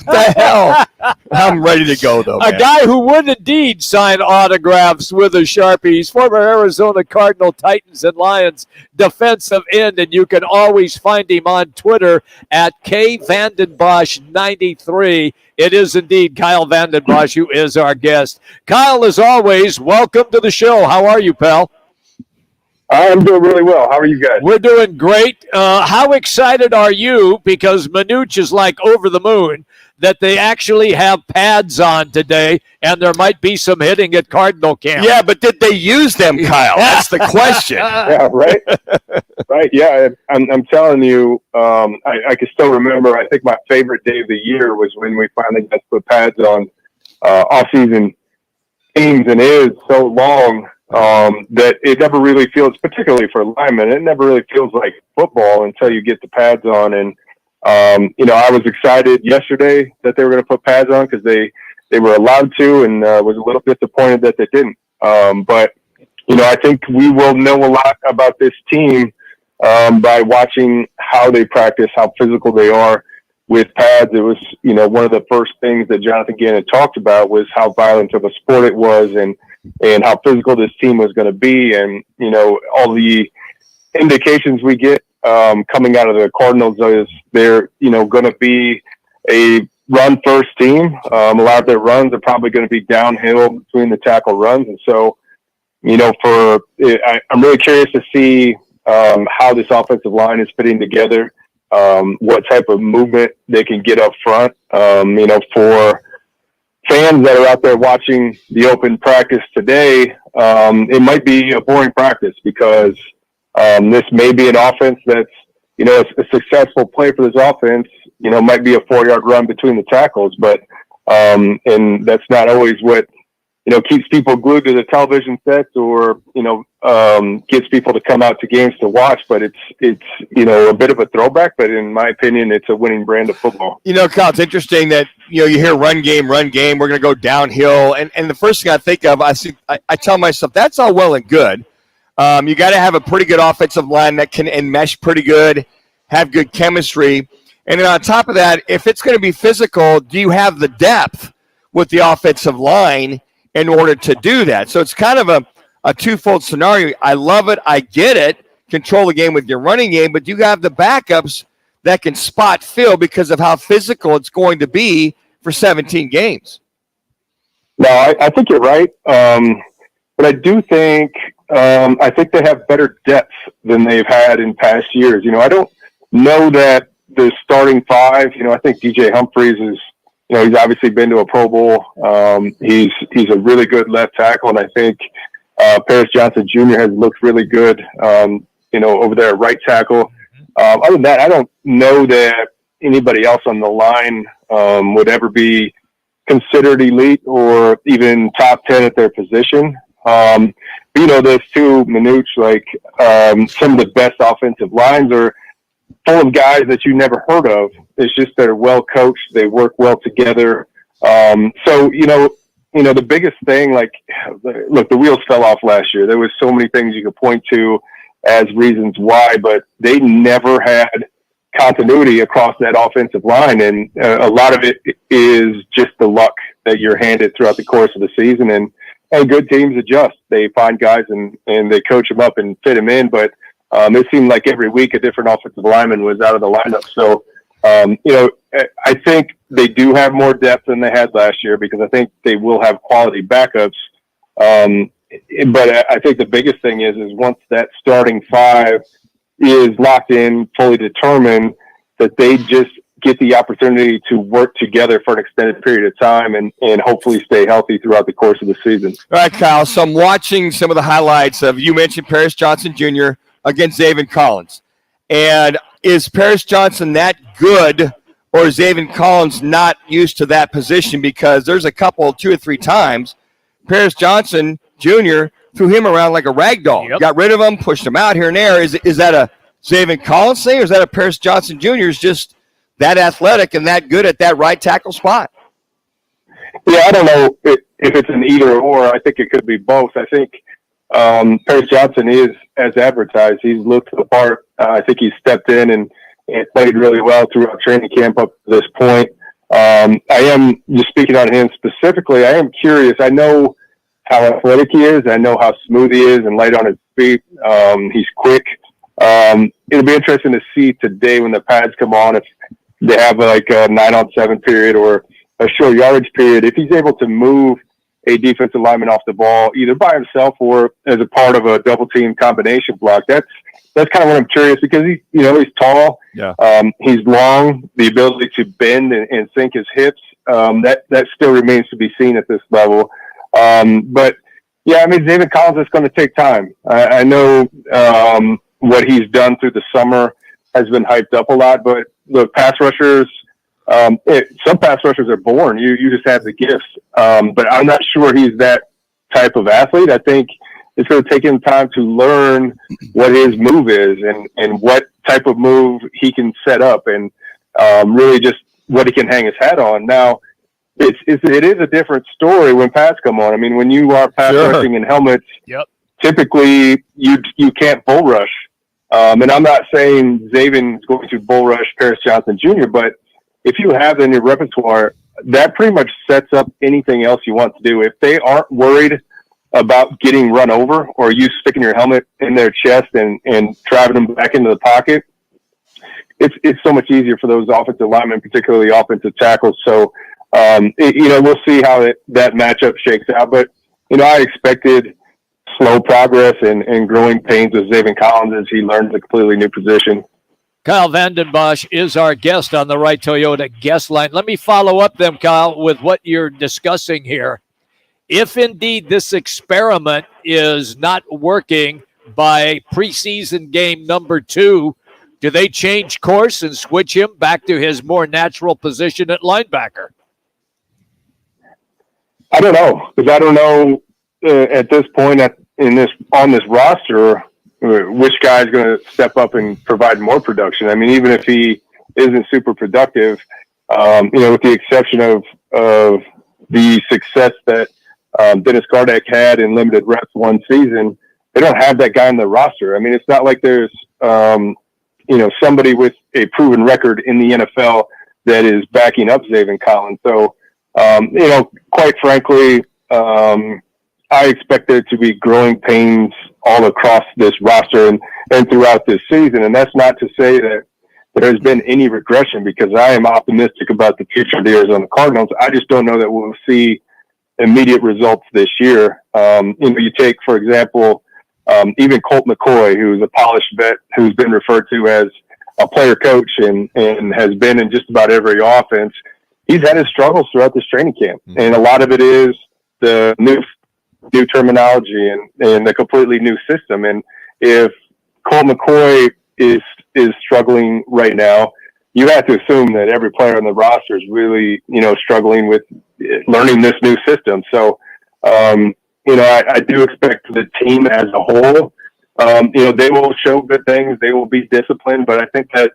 The hell? I'm ready to go, though, man. A guy who would indeed sign autographs with a Sharpie. He's former Arizona Cardinal, Titans, and Lions defensive end, and you can always find him on Twitter at Vanden Bosch 93. It is indeed Kyle Vanden Bosch who is our guest. Kyle, as always, welcome to the show. How are you, pal? I'm doing really well. How are you guys? We're doing great. How excited are you? Because Manuch is like over the moon that they actually have pads on today, and there might be some hitting at Cardinal camp. Yeah, but did they use them, Kyle? That's the question. Yeah, right. Right. Yeah, I'm telling you, I can still remember. I think my favorite day of the year was when we finally got to put pads on off-season teams, and it is so long. That it never really feels, particularly for linemen, it never really feels like football until you get the pads on. And, I was excited yesterday that they were going to put pads on because they were allowed to, and was a little disappointed that they didn't. But I think we will know a lot about this team by watching how they practice, how physical they are with pads. It was, one of the first things that Jonathan Gannon talked about was how violent of a sport it was, and how physical this team was going to be. And, all the indications we get coming out of the Cardinals is they're, going to be a run-first team. A lot of their runs are probably going to be downhill between the tackle runs. And so, I'm really curious to see how this offensive line is fitting together, what type of movement they can get up front, for fans that are out there watching the open practice today, it might be a boring practice because this may be an offense that's, a successful play for this offense, might be a 4-yard run between the tackles, but and that's not always what, keeps people glued to the television sets or, gets people to come out to games to watch, but it's a bit of a throwback, but in my opinion, it's a winning brand of football. Kyle, it's interesting that, you hear run game, we're going to go downhill. And the first thing I think of, I tell myself, that's all well and good. You got to have a pretty good offensive line that can enmesh pretty good, have good chemistry. And then on top of that, if it's going to be physical, do you have the depth with the offensive line in order to do that? So it's kind of a twofold scenario. I love it. I get it. Control the game with your running game, but you have the backups that can spot fill because of how physical it's going to be for 17 games. No, I think you're right. But I do think, I think they have better depth than they've had in past years. I don't know that the starting five, I think DJ Humphries is, he's obviously been to a Pro Bowl. He's a really good left tackle. And I think, Paris Johnson Jr. has looked really good, over there at right tackle. Other than that, I don't know that anybody else on the line would ever be considered elite or even top 10 at their position. Those two, Manuch, some of the best offensive lines are full of guys that you never heard of. It's just they're well coached. They work well together. The biggest thing, look, the wheels fell off last year. There was so many things you could point to as reasons why, but they never had continuity across that offensive line. And a lot of it is just the luck that you're handed throughout the course of the season. And good teams adjust. They find guys and they coach them up and fit them in. But it seemed like every week a different offensive lineman was out of the lineup. So, I think they do have more depth than they had last year because I think they will have quality backups. But I think the biggest thing is once that starting five is locked in, fully determined, that they just get the opportunity to work together for an extended period of time and hopefully stay healthy throughout the course of the season. All right, Kyle. So I'm watching some of the highlights of, you mentioned Paris Johnson Jr. against Zaven Collins. And is Paris Johnson that good, or is Zaven Collins not used to that position? Because there's a couple, 2 or 3 times, Paris Johnson Jr. threw him around like a rag doll. Yep. Got rid of him, pushed him out here and there. Is that a Zaven Collins thing, or is that a Paris Johnson Jr. is just that athletic and that good at that right tackle spot? Yeah, I don't know if it's an either or. I think it could be both. I think Paris Johnson is as advertised. He's looked the part. I think he's stepped in and played really well throughout training camp up to this point. I am just speaking on him specifically. I am curious. I know how athletic he is. I know how smooth he is and light on his feet. He's quick. It'll be interesting to see today when the pads come on, if they have like a 9-on-7 period or a short yardage period, if he's able to move a defensive lineman off the ball either by himself or as a part of a double team combination block. That's kind of what I'm curious, because he's tall. Yeah. He's long. The ability to bend and sink his hips, that still remains to be seen at this level. But yeah, I mean, David Collins is going to take time. I know what he's done through the summer has been hyped up a lot, but the pass rushers, some pass rushers are born. You just have the gifts. But I'm not sure he's that type of athlete. I think it's going to take him time to learn what his move is and what type of move he can set up, and really just what he can hang his hat on. Now, it is a different story when pads come on. I mean, when you are pass rushing in helmets, typically you can't bull rush. And I'm not saying Zaven is going to bull rush Paris Johnson Jr., but if you have in your repertoire, that pretty much sets up anything else you want to do. If they aren't worried about getting run over or you sticking your helmet in their chest and driving them back into the pocket, it's so much easier for those offensive linemen, particularly offensive tackles. So, we'll see how that matchup shakes out. But, I expected slow progress and growing pains with Zaven Collins as he learns a completely new position. Kyle Vanden Bosch is our guest on the Right Toyota guest line. Let me follow up then, Kyle, with what you're discussing here. If indeed this experiment is not working by preseason game number 2, do they change course and switch him back to his more natural position at linebacker? I don't know, because I don't know at this point on this roster which guy is going to step up and provide more production. I mean, even if he isn't super productive, with the exception of the success that Dennis Gardeck had in limited reps one season, they don't have that guy on the roster. I mean, it's not like there's somebody with a proven record in the NFL that is backing up Zaven Collins. So, quite frankly, I expect there to be growing pains all across this roster and throughout this season. And that's not to say that there's been any regression, because I am optimistic about the future of the Arizona Cardinals. I just don't know that we'll see immediate results this year. You take, for example, even Colt McCoy, who's a polished vet, who's been referred to as a player coach and has been in just about every offense. He's had his struggles throughout this training camp. And a lot of it is the new terminology and the completely new system. And if Colt McCoy is struggling right now, you have to assume that every player on the roster is really, struggling with learning this new system. So, I do expect the team as a whole, they will show good things. They will be disciplined, but I think that,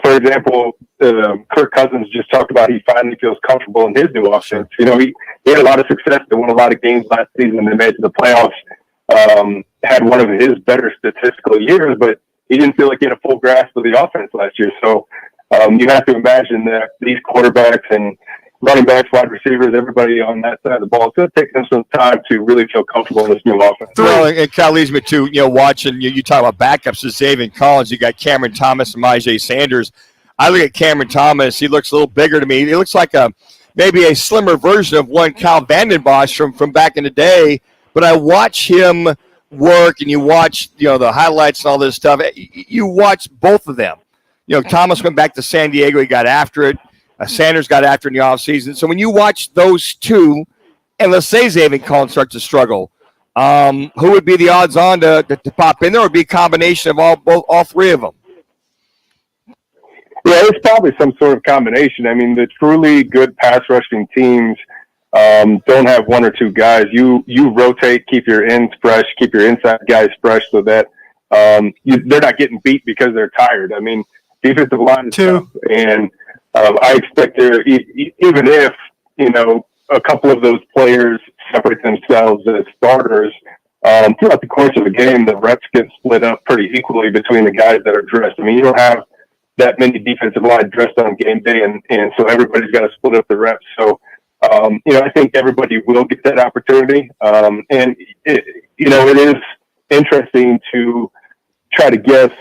for example, Kirk Cousins just talked about he finally feels comfortable in his new offense. He had a lot of success. They won a lot of games last season. They made it to the playoffs, had one of his better statistical years, but he didn't feel like he had a full grasp of the offense last year. So you have to imagine that these quarterbacks and running backs, wide receivers, everybody on that side of the ball, it's going to take them some time to really feel comfortable in this new offense. Well, and Cal leads me to, watching, you talk about backups to Zaven Collins. You got Cameron Thomas and Myjai Sanders. I look at Cameron Thomas. He looks a little bigger to me. He looks like maybe a slimmer version of one Kyle Vanden Bosch from back in the day. But I watch him work, and you watch, the highlights and all this stuff. You watch both of them. Thomas went back to San Diego. He got after it. Sanders got after it in the offseason. So when you watch those two, and let's say Zaven Collins starts to struggle, who would be the odds on to pop in there? Or would be a combination of all three of them? Yeah, it's probably some sort of combination. I mean, the truly good pass rushing teams don't have one or two guys. You rotate, keep your ends fresh, keep your inside guys fresh, so that they're not getting beat because they're tired. I mean, defensive line is tough, and I expect there, even if a couple of those players separate themselves as starters throughout the course of the game, the reps get split up pretty equally between the guys that are dressed. I mean, you don't have that many defensive line dressed on game day, and so everybody's got to split up the reps. So, I think everybody will get that opportunity. And it is interesting to try to guess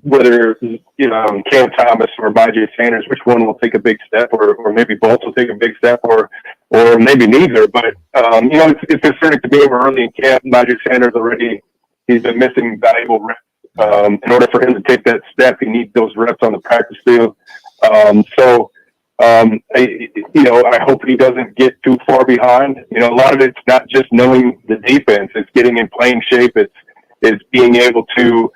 whether Cam Thomas or Myjai Sanders, which one will take a big step, or maybe both will take a big step, or maybe neither. But it's concerning to me. We're early in camp. Myjai Sanders already, he's been missing valuable reps. In order for him to take that step, he needs those reps on the practice field. I hope he doesn't get too far behind. A lot of it's not just knowing the defense; it's getting in playing shape. It's being able to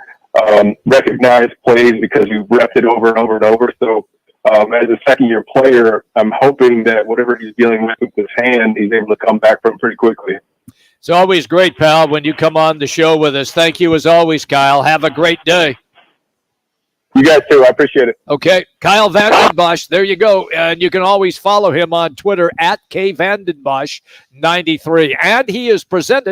recognize plays because you've repped it over and over and over. So, as a second-year player, I'm hoping that whatever he's dealing with his hand, he's able to come back from pretty quickly. It's always great, pal, when you come on the show with us. Thank you as always, Kyle. Have a great day. You guys too. I appreciate it. Okay, Kyle Vanden Bosch. There you go. And you can always follow him on Twitter at KVandenBosch93. And he is presented